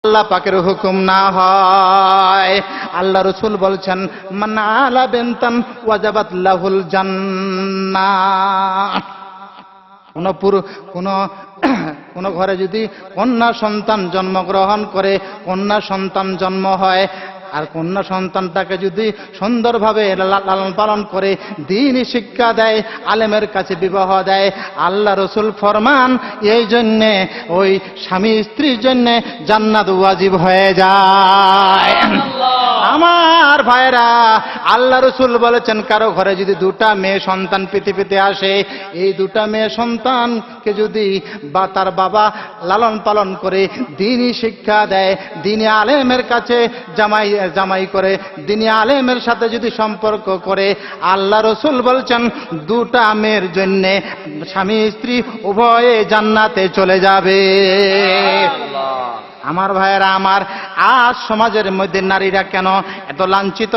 আল্লাহ পাকের হুকুম না হয়। আল্লাহ রাসূল বলছেন মান আলা বিনতান ওয়াজাবাত লাহুল জান্নাহ। কোন ঘরে যদি কন্যা সন্তান জন্মগ্রহণ করে, কন্যা সন্তান জন্ম হয়, আর কন্যা সন্তানটাকে যদি সুন্দরভাবে লালন পালন করে, দ্বীনি শিক্ষা দেয়, আলেমের কাছে বিবাহ দেয়, আল্লাহ রাসূল ফরমান এই জন্যে ওই স্বামী স্ত্রীর জন্যে জান্নাত ওয়াজিব হয়ে যায়। আমার ভাইরা, আল্লাহ রাসূল বলেছেন কারো ঘরে যদি দুটা মেয়ে সন্তান পৃথিবীতে আসে, এই দুটা মেয়ে সন্তানকে যদি বা তার বাবা লালন পালন করে, দ্বীনি শিক্ষা দেয়, দ্বীনি আলেমের কাছে জামাই করে, দ্বীনি আলেমের সাথে যদি সম্পর্ক করে, আল্লাহ রাসূল বলছেন দুটা মেয়ের জন্যে স্বামী স্ত্রী উভয়ে জান্নাতে চলে যাবে। আমার ভাইয়েরা আমার, আজ সমাজের মধ্যে নারীরা কেন এত লাঞ্ছিত?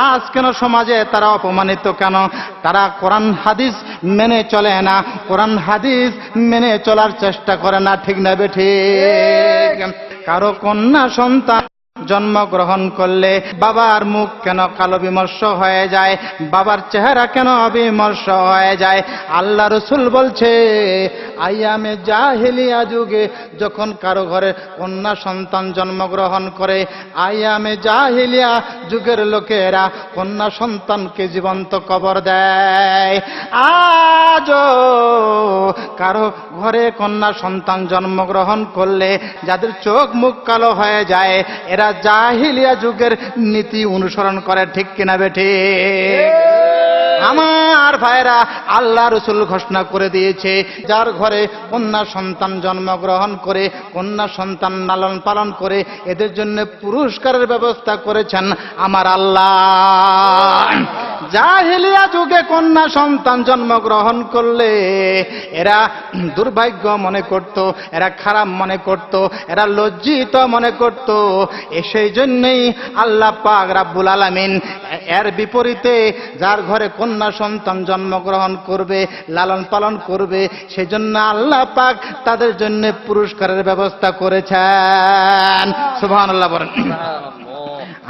আজ কেন সমাজে তারা অপমানিত কেন? তারা কোরআন হাদিস মেনে চলে না, কোরআন হাদিস মেনে চলার চেষ্টা করে না, ঠিক না বেঠিক? কারো কন্যা সন্তান জন্মগ্রহণ করলে বাবার মুখ কেন কালো বিমর্ষ হয়ে যায়, বাবার চেহারা কেন বিমর্ষ হয়ে যায়? আল্লাহ রাসূল বলছে আইয়ামে জাহেলিয়া যুগে যখন কারো ঘরে কন্যা সন্তান জন্মগ্রহণ করে, আইয়ামে জাহেলিয়া যুগের লোকেরা কন্যা সন্তানকে জীবন্ত কবর দেয়। আজও কারো ঘরে কন্যা সন্তান জন্মগ্রহণ করলে যাদের চোখ মুখ কালো হয়ে যায়, এরা জাহিলিয়া যুগের নীতি অনুসরণ করে, ঠিক কিনা বেঠিক? আমার ভাইরা, আল্লাহ রাসূল ঘোষণা করে দিয়েছে যার ঘরে কন্যা সন্তান জন্মগ্রহণ করে, কন্যা সন্তান লালন পালন করে, এদের জন্য পুরস্কারের ব্যবস্থা করেছেন আমার আল্লাহ। জাহেলিয়া যুগে কন্যা সন্তান জন্মগ্রহণ করলে এরা দুর্ভাগ্য মনে করত, এরা খারাপ মনে করত, এরা লজ্জিত মনে করত। সেই জন্যই আল্লাহ পাক রাব্বুল আলামিন এর বিপরীতে যার ঘরে কন্যা সন্তান জন্মগ্রহণ করবে, লালন পালন করবে, সেজন্য আল্লাহ পাক তাদের জন্য পুরস্কারের ব্যবস্থা করেছেন। সুবহানাল্লাহ বলেন।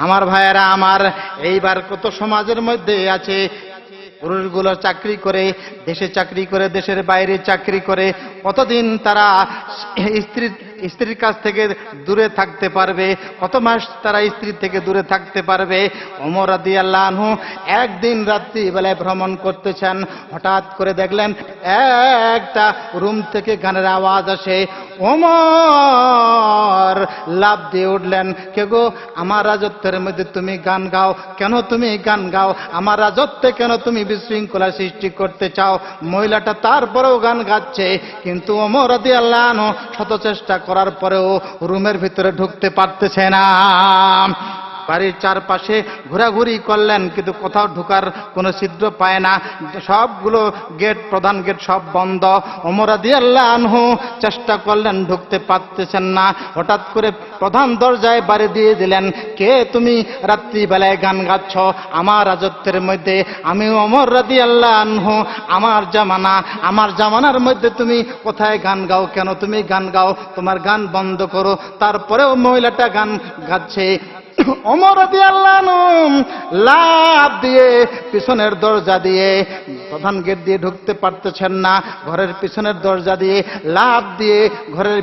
আমার ভাইয়েরা আমার, এইবার কত সমাজের মধ্যে আছে পুরুষগুলো চাকরি করে, দেশে চাকরি করে, দেশের বাইরে চাকরি করে, কতদিন তারা স্ত্রীর কাছ থেকে দূরে থাকতে পারবে? কত মাস তারা স্ত্রীর থেকে দূরে থাকতে পারবে? ওমর রাদিয়াল্লাহু আনহু একদিন রাত্রি বেলায় ভ্রমণ করতেছেন, হঠাৎ করে দেখলেন একটা রুম থেকে গানের আওয়াজ আসে। ওমর লাফ দিয়ে উঠলেন, কে গো? আমার রাজত্বের মধ্যে তুমি গান গাও কেন? তুমি গান গাও, আমার রাজত্বে কেন তুমি বিশৃঙ্খলা সৃষ্টি করতে চাও? মহিলাটা তারপরেও গান গাচ্ছে, কিন্তু ওমর রাদিয়াল্লাহু আনহু শত চেষ্টা করার পরেও রুমের ভিতরে ঢুকতে পারতেছে না। বাড়ির চারপাশে ঘোরাঘুরি করলেন, কিন্তু কোথাও ঢোকার কোনো ছিদ্র পায় না, সবগুলো গেট, প্রধান গেট সব বন্ধ। ওমর রাদিয়াল্লাহু আনহু চেষ্টা করলেন, ঢুকতে পারতেছেন না। হঠাৎ করে প্রধান দরজায় বাড়ি দিয়ে দিলেন, কে তুমি রাত্রিবেলায় গান গাচ্ছ আমার রাজত্বের মধ্যে? আমি ওমর রাদিয়াল্লাহু আনহু, আমার জামানার মধ্যে তুমি কোথায় গান গাও? কেন তুমি গান গাও? তোমার গান বন্ধ করো। তারপরেও মহিলাটা গান গাচ্ছে। ওমর রাদিয়াল্লাহু আনহু লাফ দিয়ে পিছনের দরজা দিয়ে, প্রধান গেট দিয়ে ঢুকতে পারতেছেন না, ঘরের পিছনের দরজা দিয়ে লাফ দিয়ে ঘরের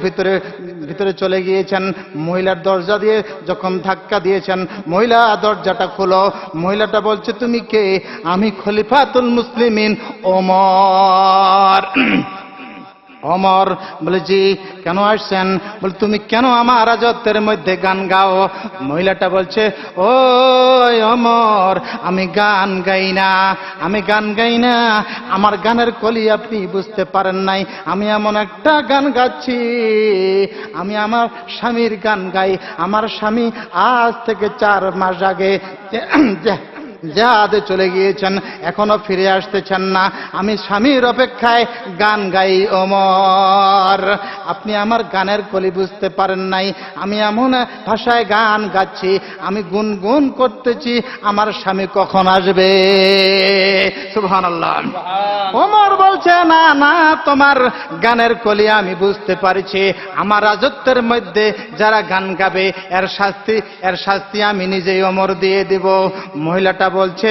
ভিতরে চলে গিয়েছেন। মহিলার দরজা দিয়ে যখন ধাক্কা দিয়েছেন, মহিলা দরজাটা খুলো। মহিলাটা বলছে, তুমি কে? আমি খলিফাতুল মুসলিমিন ওমর। ওমর বলে, জি কেন আসছেন? বলে, তুমি কেন আমার রাজত্বের মধ্যে গান গাও? মহিলাটা বলছে, ও ওমর, আমি গান গাই না, আমি গান গাই না, আমার গানের কলি আপনি বুঝতে পারেন নাই। আমি এমন একটা গান গাচ্ছি, আমি আমার স্বামীর গান গাই। আমার স্বামী আজ থেকে 4 মাস আগে জিহাদে চলে গিয়েছেন, এখনো ফিরে আসতেছেন না। আমি স্বামীর অপেক্ষায় গান গাই ওমর। আপনি আমার গানের কলি বুঝতে পারেন নাই, আমি এমন ভাষায় গান গাচ্ছি, আমি গুনগুন করতেছি আমার স্বামী কখন আসবে। সুবহানাল্লাহ। ওমর বলছে, না না, তোমার গানের কলি আমি বুঝতে পারছি। আমার রাজত্বের মধ্যে যারা গান গাবে এর শাস্তি আমি নিজেই ওমর দিয়ে দেব। মহিলাটা বলছে,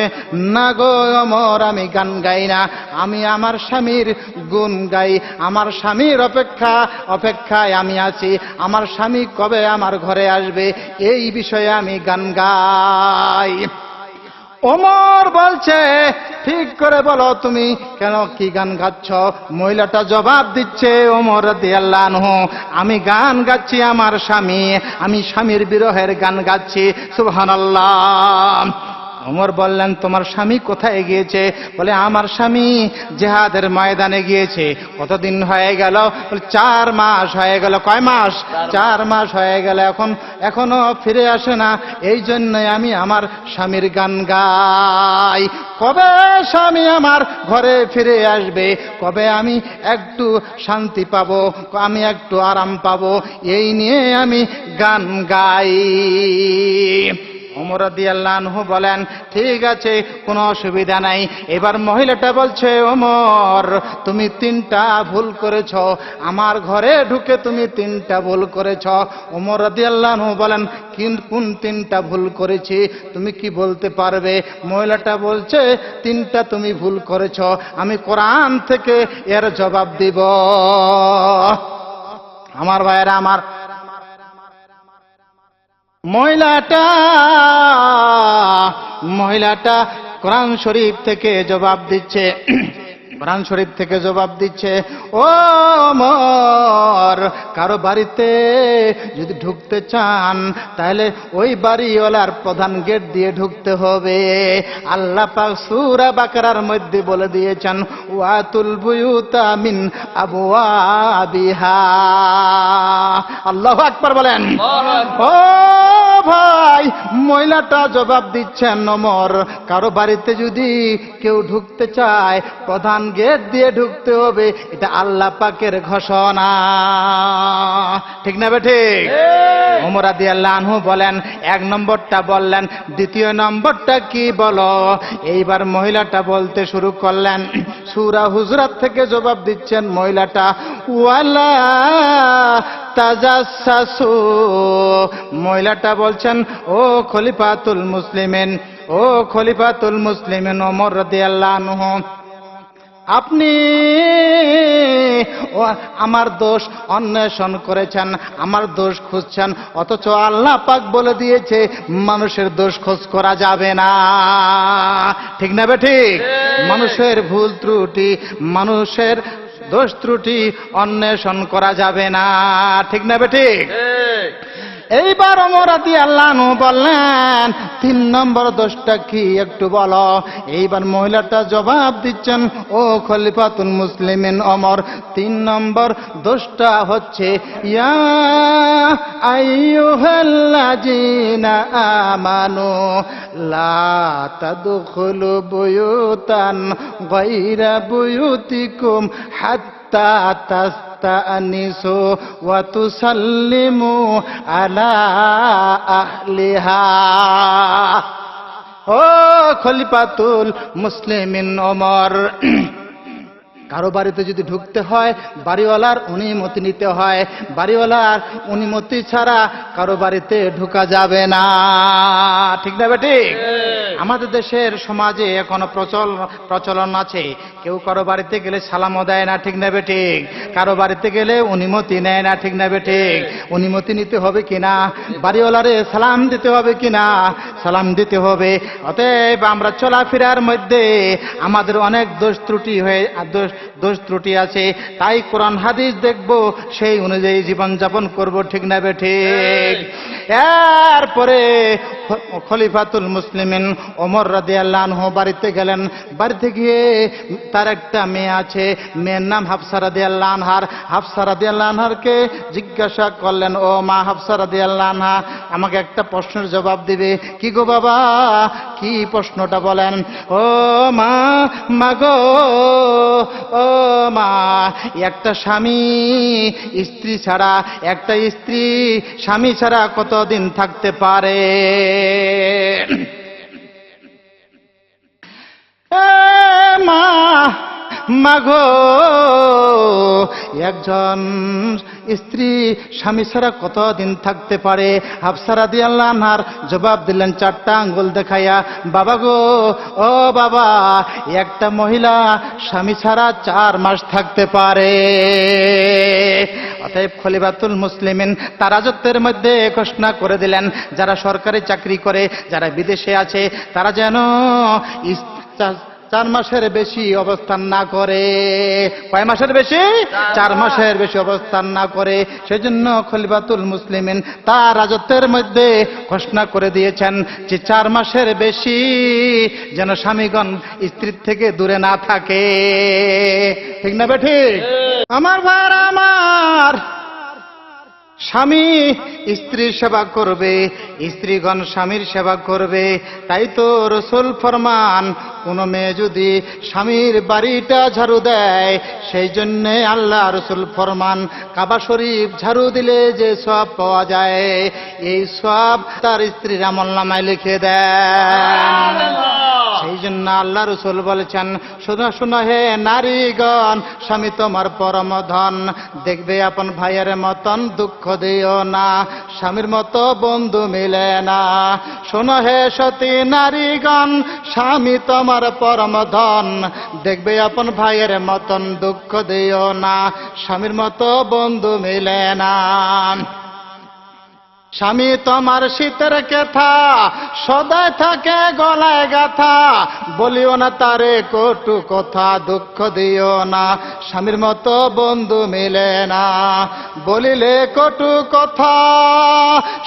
না গো ওমর, আমি গান গাই না, আমি আমার স্বামীর গুণ গাই। আমার স্বামীর অপেক্ষায় আমি আছি। আমার স্বামী কবে আমার ঘরে আসবে এই বিষয়ে আমি গান গাই। ওমর বলছে, ঠিক করে বলো তুমি কেন কি গান গাচ্ছ? মহিলাটা জবাব দিচ্ছে, ওমর রাদিয়াল্লাহু আনহু, আমি গান গাচ্ছি আমার স্বামী, আমি স্বামীর বিরহের গান গাচ্ছি। সুবহানাল্লাহ। ওমর বললেন, তোমার স্বামী কোথায় গিয়েছে? বলে, আমার স্বামী জিহাদের ময়দানে গিয়েছে। কতদিন হয়ে গেল? বলে, 4 মাস হয়ে গেল। কয় মাস? 4 মাস হয়ে গেল, এখনো ফিরে আসে না। এই জন্যই আমি আমার স্বামীর গান গাই। কবে স্বামী আমার ঘরে ফিরে আসবে, কবে আমি একটু শান্তি পাবো, আমি একটু আরাম পাবো, এই নিয়ে আমি গান গাই। ওমর রাদিয়াল্লাহু আনহু বলেন, ঠিক আছে, কোনো অসুবিধা নাই। এবার মহিলাটা বলছে, ওমর, তুমি 3টা ভুল করেছ, আমার ঘরে ঢুকে তুমি 3টা ভুল করেছ। ওমর রাদিয়াল্লাহু আনহু বলেন, কোন 3টা ভুল করেছি, তুমি কি বলতে পারবে? মহিলাটা বলছে, 3টা তুমি ভুল করেছ, আমি কোরআন থেকে এর জবাব দিব। আমার ভাইয়েরা, আমার মহিলাটা কোরআন শরীফ থেকে জবাব দিচ্ছে। কোরআন শরীফ থেকে জবাব দিচ্ছে, ও ওমর, কারো বাড়িতে যদি ঢুকতে চান তাহলে ওই বাড়িওয়ালার প্রধান গেট দিয়ে ঢুকতে হবে। আল্লাহ পাক সূরা বাকারার মধ্যে বলে দিয়েছেন, ওয়াতুল বুয়ুতা মিন আবওয়াবিহা। আল্লাহু আকবার বলেন। ও ভাই, মহিলাটা জবাব দিচ্ছেন, ওমর, কারো বাড়িতে যদি কেউ ঢুকতে চায় প্রধান গেট দিয়ে ঢুকতে হবে, এটা আল্লাহ পাকের ঘোষণা। ঠিক না বেঠিক? ওমর রাদিয়াল্লাহু আনহু বলেন, 1 নম্বরটা বললেন, 2য় নম্বরটা কি বলো? এইবার মহিলাটা বলতে শুরু করলেন। সূরা হুজুরাত থেকে জবাব দিচ্ছেন মহিলাটা, ওয়ালা তাজাসসু। মহিলাটা বলছেন, ও খলিফাতুল মুসলিমিন ওমর রাদিয়াল্লাহু আনহু, আপনি আমার দোষ অন্বেষণ করেছেন, আমার দোষ খুঁজছেন, অথচ আল্লাহ পাক বলে দিয়েছে মানুষের দোষ খোঁজ করা যাবে না। ঠিক না বেঠিক? মানুষের ভুল ত্রুটি, মানুষের দোষ ত্রুটি অন্বেষণ করা যাবে না। ঠিক না বেঠিক? এইবার ওমর রাদিয়াল্লাহু আনহু বললেন, 3 নম্বর দোষটা কি একটু বলো। এইবার মহিলাটা জবাব দিচ্ছেন, ও খলিফাতুল মুসলিমিন ওমর, 3 নম্বর দোষটা হচ্ছে, ইয়া আইয়ুহাল্লাযীনা আমানু লা তাদখুলু বুয়ুতান গায়রা বুয়ুতিকুম হাত্তা তাস্তানিসু ওয়া তুসাল্লিমু আলা আহলিহা। ও খলিফাতুল মুসলিমিন ওমর, কারো বাড়িতে যদি ঢুকতে হয় বাড়িওয়ালার অনুমতি নিতে হয়, বাড়িওয়ালার অনুমতি ছাড়া কারো বাড়িতে ঢোকা যাবে না। ঠিক না বেঠিক? আমাদের দেশের সমাজে এখনো প্রচলন আছে, কেউ কারো বাড়িতে গেলে সালামও দেয় না। ঠিক না বেঠিক? কারো বাড়িতে গেলে অনুমতি নেয় না। ঠিক না বেঠিক? অনুমতি নিতে হবে কিনা, বাড়িওয়ালারে সালাম দিতে হবে কিনা? সালাম দিতে হবে। অতএব আমরা চলাফেরার মধ্যে আমাদের অনেক দোষ ত্রুটি আছে, তাই কোরআন হাদিস দেখব, সেই অনুযায়ী জীবনযাপন করব। ঠিক না বেঠিক? এরপরে খলিফাতুল মুসলিমিন ওমর রাদিয়াল্লাহু আনহু বাড়িতে গেলেন। বাড়িতে গিয়ে তার একটা মেয়ে আছে, মেয়ের নাম হাফসা রাদিয়াল্লাহু আনহা। হাফসা রাদিয়াল্লাহু আনহাকে জিজ্ঞাসা করলেন, ও মা হাফসা রাদিয়াল্লাহু আনহা, আমাকে একটা প্রশ্নের জবাব দিবে। কি গো বাবা, কি প্রশ্নটা বলেন? ও মা, মাগো, ও মা, একটা স্বামী স্ত্রী ছাড়া, একটা স্ত্রী স্বামী ছাড়া কতদিন থাকতে পারে? মা, মাগো, একজন স্ত্রী স্বামী ছাড়া কতদিন থাকতে পারে? হাফসা রাদিয়াল্লাহু আনহার জবাব দিলেন 4টা আঙ্গুল দেখাইয়া, বাবা গো, ও বাবা, একটা মহিলা স্বামী ছাড়া 4 মাস থাকতে পারে। অতএব খলিফাতুল মুসলিমিন তার রাজত্বের মধ্যে ঘোষণা করে দিলেন, যারা সরকারি চাকরি করে, যারা বিদেশে আছে, তারা যেন 4 মাসের বেশি অবস্থান না করে। কয় মাসের বেশি? 4 মাসের বেশি অবস্থান না করে। সেজন্য খলিফাতুল মুসলিমিন তার রাজত্বের মধ্যে ঘোষণা করে দিয়েছেন যে 4 মাসের বেশি যেন স্বামীগণ স্ত্রীর থেকে দূরে না থাকে। ঠিক না বেঠিক? আমার ভাইরা আমার, স্বামী স্ত্রীর সেবা করবে, স্ত্রীগণ স্বামীর সেবা করবে। তাই তো রাসূল ফরমান, কোন মেয়ে যদি স্বামীর বাড়িটা ঝাড়ু দেয়, সেই জন্যে আল্লাহ রাসূল ফরমান, কাবা শরীফ ঝাড়ু দিলে যে সওয়াব পাওয়া যায়, এই সওয়াব তার স্ত্রীর আমলনামায় লিখে দেন। সেই জন্য আল্লাহ রাসূল বলেছেন, শোনো শোনো হে নারীগণ, স্বামী তোমার পরম ধন, দেখবে আপন ভাইয়ের মতন দুঃখ দিও না, স্বামীর মতো বন্ধু মিলে না। শোনো হে সতী নারীগণ, স্বামী তোমার পরম ধন, দেখবে আপন ভাইয়ের মতন দুঃখ দিও না, স্বামীর মতো বন্ধু মিলে না। স্বামী তোমার শীতের কেথা, সদায় থাকে গলায় গাথা, বলিও না তারে কটু কথা, দুঃখ দিও না, স্বামীর মতো বন্ধু মিলে না। বলিলে কটু কথা,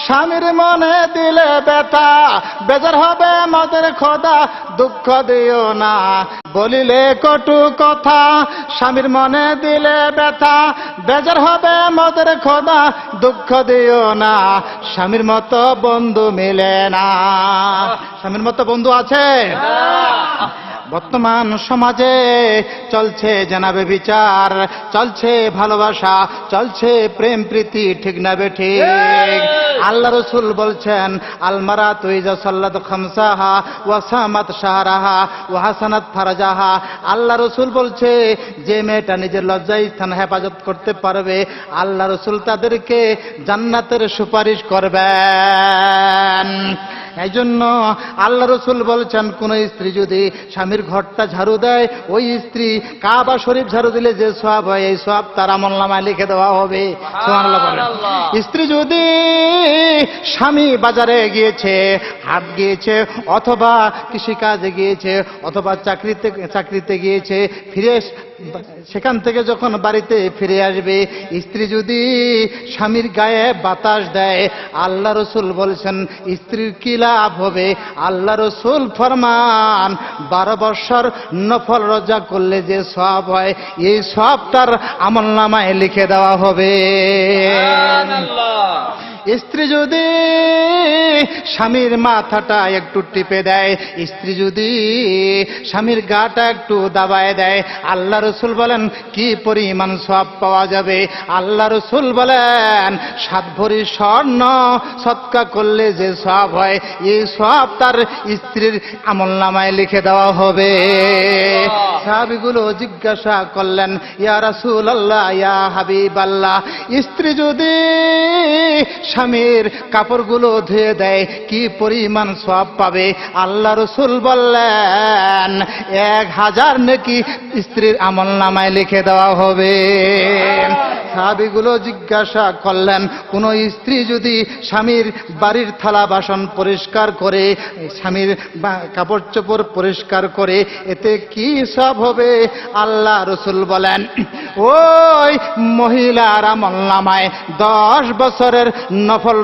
স্বামীর মনে দিলে ব্যথা, বেজার হবে মদের খোদা, দুঃখ দিও না। বলিলে কটু কথা, স্বামীর মনে দিলে ব্যথা, বেজার হবে মদের খোদা, দুঃখ দিও না, স্বামীর মতো বন্ধু মিলে না। স্বামীর মতো বন্ধু আছে? বর্তমান সমাজে চলছে জানাবে বিচার, চলছে ভালোবাসা, চলছে প্রেম প্রীতি, ঠিক না বেঠিক? আল্লাহ রাসূল বলছেন, আল মারাতু ইযা সাল্লাত খামসাহা ওয়া সামাত শাহরাহা ওয়া হাসানাত ফারজাহা। আল্লাহ রাসূল বলছে, যে মেয়েটা নিজের লজ্জা স্থান হেফাজত করতে পারবে, আল্লাহ রাসূল তাদেরকে জান্নাতের সুপারিশ করবেন। এই জন্য আল্লাহ রাসূল বলছেন, কোন স্ত্রী যদি স্বামীর ঘরটা ঝাড়ু দেয়, ওই স্ত্রী কাবা শরীফ ঝাড়ু দিলে যে সওয়াব হয়, এই সওয়াব তার আমলনামায় লিখে দেওয়া হবে। সুবহানাল্লাহ বলেন। স্ত্রী যদি স্বামী বাজারে গিয়েছে, হাট গিয়েছে, অথবা কৃষিকাজে গিয়েছে, অথবা চাকরিতে গিয়েছে, ফিরে সেখান থেকে যখন বাড়িতে ফিরে আসবে, স্ত্রী যদি স্বামীর গায়ে বাতাস দেয়, আল্লাহ রাসূল বলছেন স্ত্রীর কি লাভ হবে? আল্লাহ রাসূল ফরমান, 12 বছর নফল রোজা করলে যে সওয়াব হয়, এই সওয়াব তার আমলনামায় লিখে দেওয়া হবে। স্ত্রী যদি স্বামীর মাথাটা একটু টিপে দেয়, স্ত্রী যদি স্বামীর গাটা একটু দাবায় দেয়, আল্লাহ রাসূল বলেন কি পরিমাণ সওয়াব পাওয়া যাবে। আল্লাহ রাসূল বলেন 7 ভরি স্বর্ণ সদকা করলে যে সওয়াব হয়, এই সওয়াব তার স্ত্রীর আমলনামায় লিখে দেওয়া হবে। সাহাবীগুলো জিজ্ঞাসা করলেন, ইয়া রাসূলুল্লাহ, ইয়া হাবিবাল্লাহ, স্ত্রী যদি স্বামীর কাপড়গুলো ধুয়ে দেয়, কি পরিমাণ সওয়াব পাবে? আল্লাহ রাসূল বললেন 1000 নেকি স্ত্রীর আমলনামায় লিখে দেওয়া হবে। সাহাবীগুলো জিজ্ঞাসা করলেন, কোন স্ত্রী যদি স্বামীর বাড়ির থালা বাসন পরিষ্কার করে, স্বামীর কাপড় চোপড় পরিষ্কার করে, এতে কি সওয়াব হবে? আল্লাহ রাসূল বলেন, ওই মহিলার আমলনামায় 10 বছরের নফল